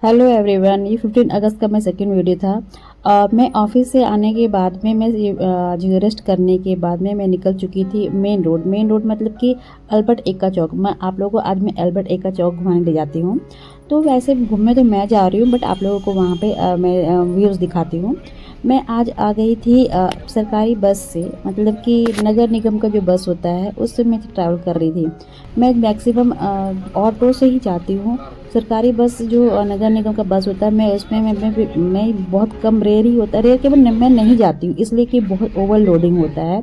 Hello everyone, ये 15 अगस्त का मैं सेकंड वीडियो था। मैं ऑफिस से आने के बाद में जो रेस्ट करने के बाद में मैं निकल चुकी थी मेन रोड मतलब कि अल्बर्ट एक्का चौक। मैं आप लोगों को आज मैं अल्बर्ट एक्का चौक घुमाने ले जाती हूँ। तो वैसे घूमने तो मैं जा रही हूँ, बट आप लोगों को वहाँ पे मैं व्यूज़ दिखाती हूँ। मैं आज आ गई थी सरकारी बस से, मतलब कि नगर निगम का जो बस होता है उससे मैं ट्रैवल कर रही थी। मैं मैक्सिमम ऑटो से ही जाती हूँ। सरकारी बस जो नगर निगम का बस होता है, मैं उसमें मैं बहुत कम, रेयर ही होता है, रेयर केवल मैं नहीं जाती हूँ, इसलिए कि बहुत ओवरलोडिंग होता है।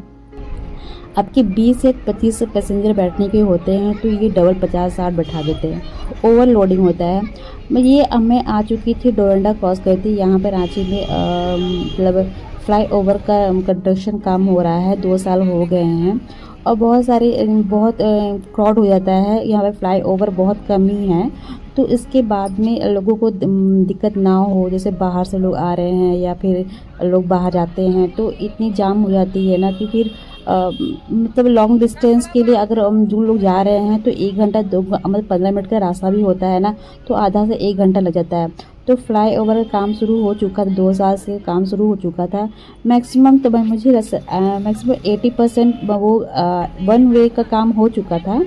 आपके 20 या 25 पैसेंजर बैठने के होते हैं तो ये डबल 50-60 बैठा देते हैं, ओवरलोडिंग होता है। मैं आ चुकी थी, डोरंडा क्रॉस कर थी। यहाँ पर रांची में मतलब फ्लाई ओवर का कंस्ट्रक्शन काम हो रहा है, 2 साल हो गए हैं और बहुत क्राउड हो जाता है यहाँ पे। फ्लाई ओवर बहुत कम ही है, तो इसके बाद में लोगों को दिक्कत ना हो, जैसे बाहर से लोग आ रहे हैं या फिर लोग बाहर जाते हैं तो इतनी जाम हो जाती है ना कि फिर मतलब लॉन्ग डिस्टेंस के लिए अगर हम जो लोग जा रहे हैं तो 1 घंटा मतलब 15 मिनट का रास्ता भी होता है ना, तो आधा से 1 घंटा लग जाता है। तो फ्लाई ओवर का काम शुरू हो चुका था, 2 साल से काम शुरू हो चुका था। मैक्सिमम तो मैक्सिमम 80% वो वन वे का काम हो चुका था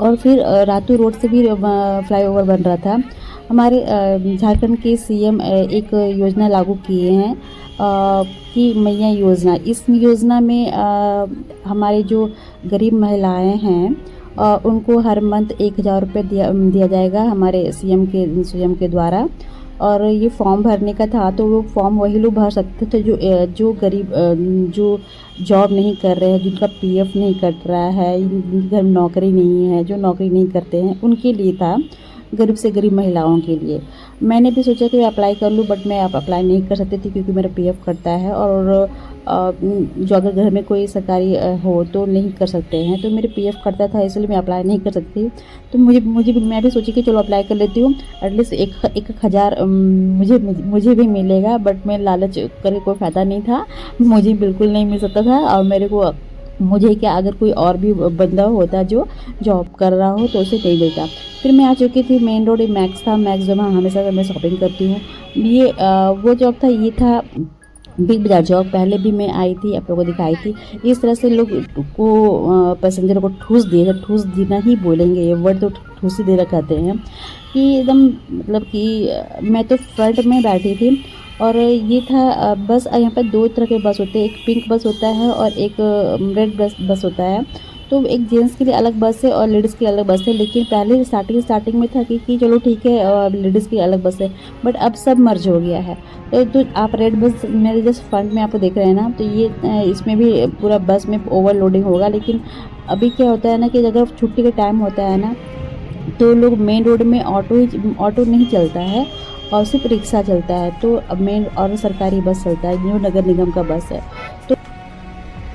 और फिर रातू रोड से भी फ्लाईओवर बन रहा था। हमारे झारखंड के सीएम एक योजना लागू किए हैं कि मैया योजना। इस योजना में हमारे जो गरीब महिलाएं हैं उनको हर मंथ 1000 रुपये दिया जाएगा हमारे सीएम के द्वारा। और ये फॉर्म भरने का था, तो वो फॉर्म वही लोग भर सकते थे जो गरीब, जो जॉब नहीं कर रहे हैं, जिनका पीएफ नहीं कट रहा है, जिनके घर में नौकरी नहीं है, जो नौकरी नहीं करते हैं, उनके लिए था, गरीब से गरीब महिलाओं के लिए। मैंने भी सोचा कि मैं अप्लाई कर लूँ, बट मैं अब अप्लाई नहीं कर सकती थी क्योंकि मेरा पीएफ कटता है और जो अगर घर में कोई सरकारी हो तो नहीं कर सकते हैं, तो मेरे पीएफ कटता था, इसलिए मैं अप्लाई नहीं कर सकती। तो मैं भी सोची कि चलो अप्लाई कर लेती हूँ, एटलीस्ट एक हज़ार मुझे भी मिलेगा। बट मैं लालच करके कोई फ़ायदा नहीं था, मुझे बिल्कुल नहीं मिल सकता था। और मुझे क्या, अगर कोई और भी बंदा होता जो जॉब कर रहा हो तो उसे नहीं मिलता। फिर मैं आ चुकी थी मेन रोड, मैक्स था, मैक्स जो मैं हमेशा मैं शॉपिंग करती हूँ। वो जॉब था, ये था बिग बाज़ार जॉब। पहले भी मैं आई थी, आप लोगों को दिखाई थी। इस तरह से लोग को पैसेंजर को ठूस देना ही बोलेंगे, ये वर्ड तो ठूस ही देना कहते हैं कि एकदम, मतलब कि मैं तो फ्रंट में बैठी थी और ये था बस। यहाँ पर 2 तरह के बस होते हैं, एक पिंक बस होता है और एक रेड बस होता है। तो एक जेंट्स के लिए अलग बस है और लेडीज़ के लिए अलग बस है। लेकिन पहले स्टार्टिंग में था कि चलो ठीक है, लेडीज़ की अलग बस है, बट अब सब मर्ज हो गया है। तो आप रेड बस मेरे जस्ट फ्रंट में आपको देख रहे हैं ना, तो ये इसमें भी पूरा बस में ओवरलोडिंग होगा। लेकिन अभी क्या होता है ना कि अगर छुट्टी का टाइम होता है ना, तो लोग मेन रोड में ऑटो नहीं चलता है और सिर्फ रिक्शा चलता है। तो अब मेन और सरकारी बस चलता है जो नगर निगम का बस है। तो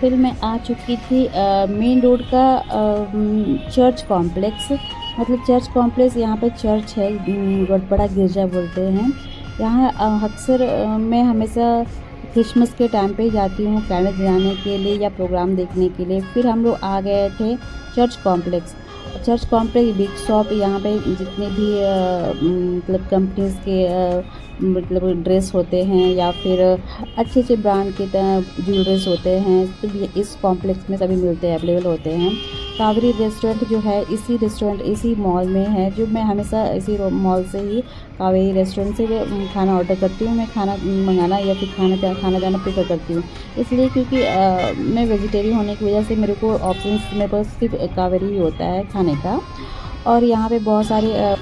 फिर मैं आ चुकी थी मेन रोड का चर्च कॉम्प्लेक्स, मतलब चर्च कॉम्प्लेक्स। यहाँ पे चर्च है, बड़ा गिरजा बोलते हैं। यहाँ अक्सर मैं हमेशा क्रिसमस के टाइम पे ही जाती हूँ, कैंडल जलाने के लिए या प्रोग्राम देखने के लिए। फिर हम लोग आ गए थे चर्च कॉम्प्लेक्स बिग शॉप। यहाँ पे जितने भी मतलब कंपनीज के मतलब ड्रेस होते हैं या फिर अच्छे अच्छे ब्रांड के ज्वेलरीज होते हैं, तो ये इस कॉम्प्लेक्स में सभी मिलते हैं, अवेलेबल होते हैं। कावेरी रेस्टोरेंट जो है इसी मॉल में है, जो मैं हमेशा इसी मॉल से ही, कावेरी रेस्टोरेंट से खाना ऑर्डर करती हूँ। मैं खाना मंगाना या फिर खाना जाना प्रेफर करती हूँ, इसलिए क्योंकि मैं वेजिटेरियन होने की वजह से मेरे पास सिर्फ कावेरी ही होता है खाने का। और यहाँ पे बहुत सारे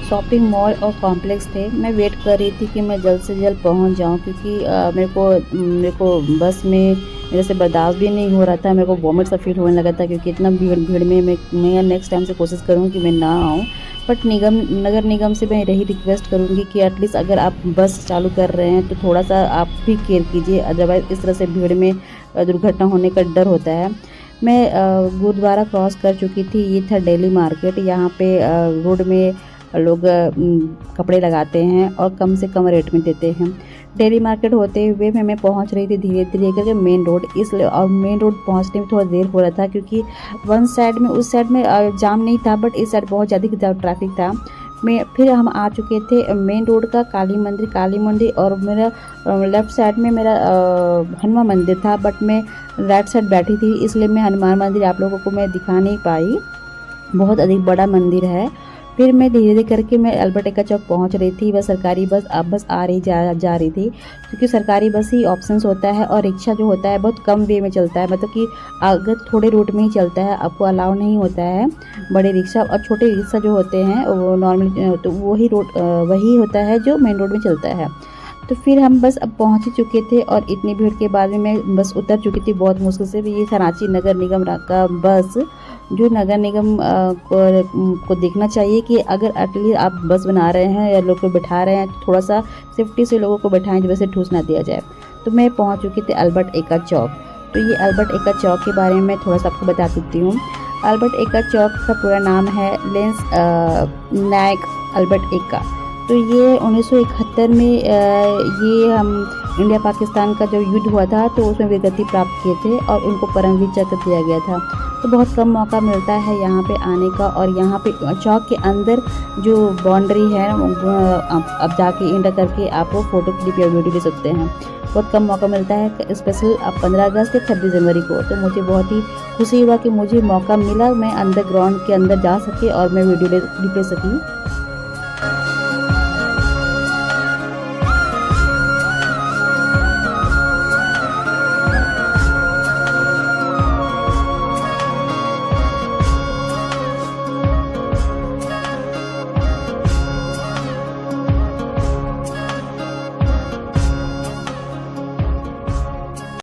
शॉपिंग मॉल और कॉम्प्लेक्स थे। मैं वेट कर रही थी कि मैं जल्द से जल्द पहुंच जाऊं, क्योंकि मेरे को बस में मेरे से बर्दाश्त भी नहीं हो रहा था। मेरे को वॉमिट सा फील होने लगा था, क्योंकि इतना भीड़ में मैं नेक्स्ट टाइम से कोशिश करूँ कि मैं ना आऊँ। बट नगर निगम से मैं यही रिक्वेस्ट करूँगी कि एटलीस्ट अगर आप बस चालू कर रहे हैं तो थोड़ा सा आप भी केयर कीजिए, अदरवाइज़ इस तरह से भीड़ में दुर्घटना होने का डर होता है। मैं गुरुद्वारा क्रॉस कर चुकी थी। ये था डेली मार्केट। यहाँ पे रोड में लोग कपड़े लगाते हैं और कम से कम रेट में देते हैं। डेली मार्केट होते हुए मैं पहुंच रही थी धीरे धीरे करके मेन रोड, इसलिए और मेन रोड पहुंचने में थोड़ा देर हो रहा था, क्योंकि उस साइड में जाम नहीं था, बट इस साइड बहुत ज़्यादा ट्रैफिक था। फिर हम आ चुके थे मेन रोड का काली मंदिर और मेरा लेफ़्ट साइड में मेरा हनुमान मंदिर था, बट मैं राइट साइड बैठी थी, इसलिए मैं हनुमान मंदिर आप लोगों को मैं दिखा नहीं पाई। बहुत अधिक बड़ा मंदिर है। फिर मैं धीरे-धीरे करके मैं अल्बर्ट एक्का चौक पहुंच रही थी। वह सरकारी बस अब बस आ रही जा रही थी, क्योंकि सरकारी बस ही ऑप्शंस होता है और रिक्शा जो होता है बहुत कम वे में चलता है, मतलब कि अगर थोड़े रूट में ही चलता है, आपको अलाउ नहीं होता है बड़े रिक्शा। और छोटे रिक्शा जो होते हैं वो नॉर्मली तो वही होता है जो मेन रोड में चलता है। तो फिर हम बस अब पहुंच ही चुके थे और इतनी भीड़ के बाद में मैं बस उतर चुकी थी बहुत मुश्किल से। ये था रांची नगर निगम का बस, जो नगर निगम को देखना चाहिए कि अगर एटलीस्ट आप बस बना रहे हैं या लोग को बैठा रहे हैं तो थोड़ा सा सेफ्टी से लोगों को बैठाएं, जो वैसे ठूस ना दिया जाए। तो मैं पहुंच चुकी थी अल्बर्ट एक्का चौक। तो ये अल्बर्ट एक्का चौक के बारे में मैं थोड़ा सा आपको बता देती हूँ। अल्बर्ट एक्का चौक का पूरा नाम है लेंस नायक अल्बर्ट एक्का। तो ये 1971 में ये हम इंडिया पाकिस्तान का जो युद्ध हुआ था तो उसमें वीरगति प्राप्त किए थे और उनको परमवीर चक्र दिया गया था। तो बहुत कम मौका मिलता है यहाँ पे आने का। और यहाँ पे चौक के अंदर जो बाउंड्री है अब जाके इंटर करके आप वो फ़ोटो क्लिप या वीडियो ले सकते हैं। बहुत कम मौका मिलता है, स्पेशल अब 15 अगस्त या 26 जनवरी को। तो मुझे बहुत ही खुशी हुआ कि मुझे मौका मिला, मैं अंडर ग्राउंड के अंदर जा सके और मैं वीडियो क्लिप ले सकी।